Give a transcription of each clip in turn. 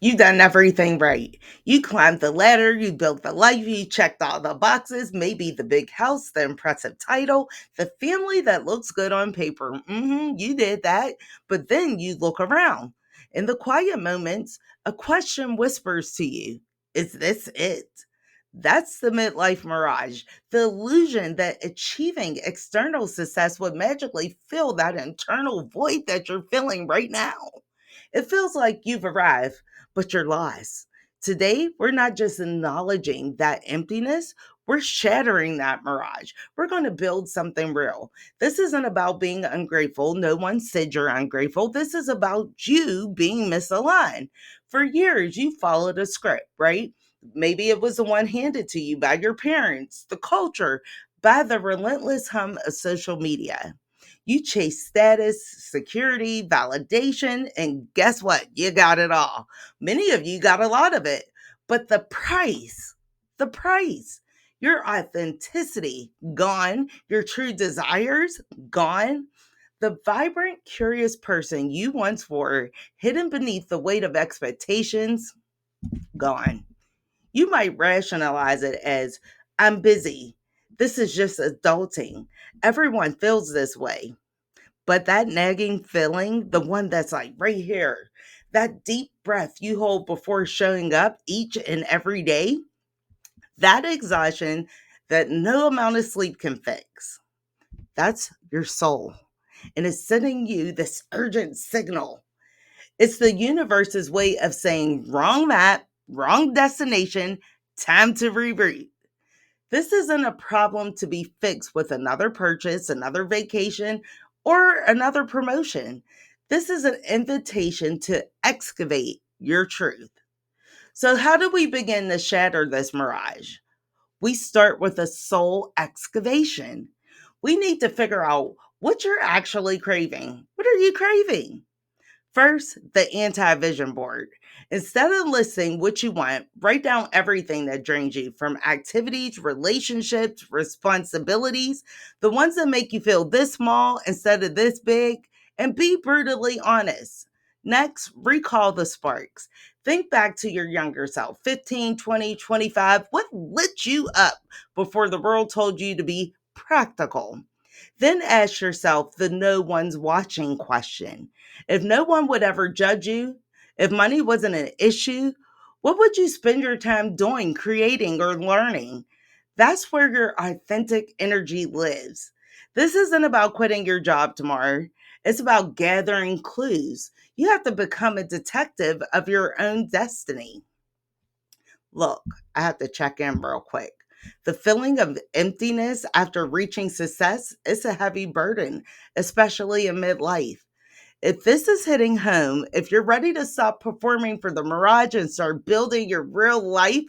You done everything right. You climbed the ladder, you built the life, you checked all the boxes, maybe the big house, the impressive title, the family that looks good on paper. You did that. But then you look around. In the quiet moments, a question whispers to you, is this it? That's the midlife mirage, the illusion that achieving external success would magically fill that internal void that you're feeling right now. It feels like you've arrived, but you're lost. Today, we're not just acknowledging that emptiness, we're shattering that mirage. We're going to build something real. This isn't about being ungrateful. No one said you're ungrateful. This is about you being misaligned. For years, you followed a script, right? Maybe it was the one handed to you by your parents, the culture, by the relentless hum of social media. You chase status, security, validation, and guess what? You got it all. Many of you got a lot of it. But the price, your authenticity gone, your true desires gone. The vibrant, curious person you once were, hidden beneath the weight of expectations, gone. You might rationalize it as, I'm busy. This is just adulting. Everyone feels this way. But that nagging feeling, the one that's like right here, that deep breath you hold before showing up each and every day, that exhaustion that no amount of sleep can fix, that's your soul. And it's sending you this urgent signal. It's the universe's way of saying, wrong map, wrong destination, time to reroute. This isn't a problem to be fixed with another purchase, another vacation, or another promotion. This is an invitation to excavate your truth. So, how do we begin to shatter this mirage? We start with a soul excavation. We need to figure out what you're actually craving. What are you craving? First, the anti vision board. Instead of listing what you want, write down everything that drains you from activities, relationships, responsibilities, the ones that make you feel this small instead of this big, and be brutally honest. Next, recall the sparks. Think back to your younger self, 15, 20, 25. What lit you up before the world told you to be practical? Then ask yourself the no one's watching question. If no one would ever judge you, if money wasn't an issue, what would you spend your time doing, creating, or learning? That's where your authentic energy lives. This isn't about quitting your job tomorrow. It's about gathering clues. You have to become a detective of your own destiny. Look, I have to check in real quick. The feeling of emptiness after reaching success is a heavy burden, especially in midlife. If this is hitting home, if you're ready to stop performing for the mirage and start building your real life,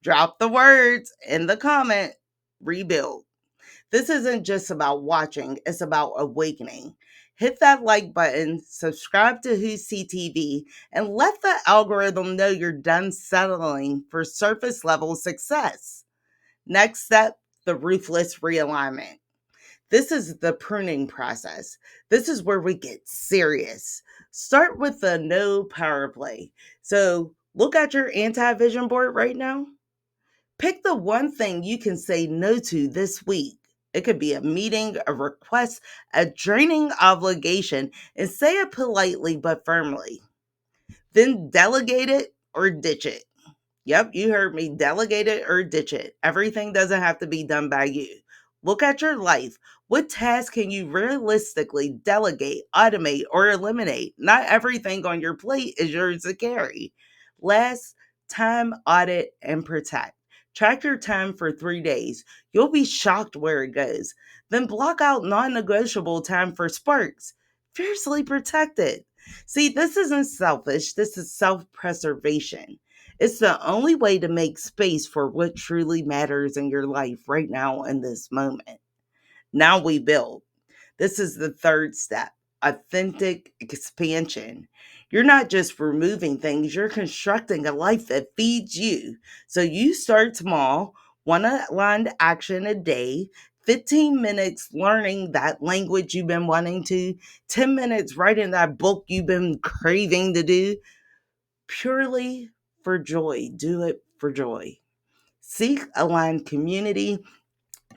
drop the words in the comment, rebuild. This isn't just about watching, it's about awakening. Hit that like button, subscribe to WhoseTeaTV, and let the algorithm know you're done settling for surface level success. Next step, the ruthless realignment. This is the pruning process. This is where we get serious. Start with the no power play. So look at your anti vision board right now. Pick the one thing you can say no to this week. It could be a meeting, a request, a draining obligation, and say it politely but firmly. Then delegate it or ditch it. Yep, you heard me. Delegate it or ditch it. Everything doesn't have to be done by you. Look at your life. What tasks can you realistically delegate, automate, or eliminate? Not everything on your plate is yours to carry. Last, time audit and protect. Track your time for 3 days. You'll be shocked where it goes. Then block out non negotiable time for sparks. Fiercely protected. See, this isn't selfish, this is self preservation. It's the only way to make space for what truly matters in your life right now in this moment. Now we build. This is the third step, authentic expansion. You're not just removing things, you're constructing a life that feeds you. So you start small, one aligned action a day, 15 minutes learning that language you've been wanting to, 10 minutes writing that book you've been craving to do. purely for joy. Do it for joy. Seek aligned community,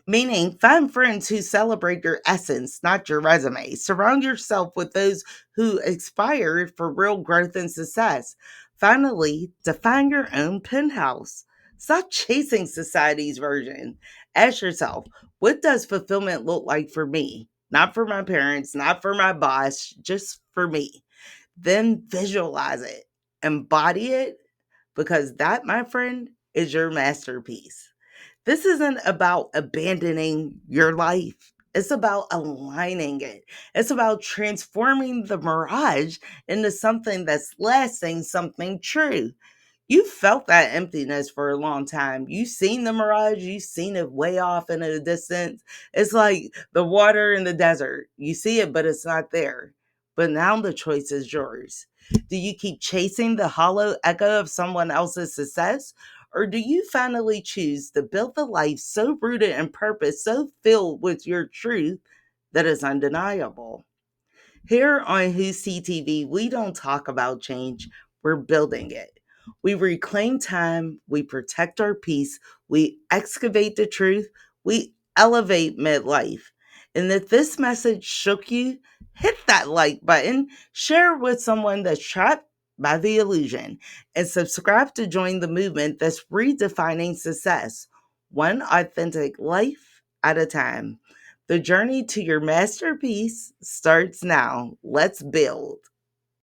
meaning find friends who celebrate your essence, not your resume. Surround yourself with those who aspire for real growth and success. Finally, define your own penthouse. Stop chasing society's version. Ask yourself, what does fulfillment look like for me? Not for my parents, not for my boss, just for me. Then visualize it, embody it, because that, my friend, is your masterpiece. This isn't about abandoning your life. It's about aligning it. It's about transforming the mirage into something that's lasting, something true. You felt that emptiness for a long time. You've seen the mirage, you've seen it way off in the distance. It's like the water in the desert. You see it, but it's not there. But now the choice is yours. Do you keep chasing the hollow echo of someone else's success? Or do you finally choose to build a life so rooted in purpose, so filled with your truth that is undeniable? Here on WhoseTeaTV, we don't talk about change, we're building it. We reclaim time, we protect our peace, we excavate the truth, we elevate midlife. And if this message shook you, hit that like button, share it with someone that's trapped by the illusion, and subscribe to join the movement that's redefining success, one authentic life at a time. The journey to your masterpiece starts now. Let's build.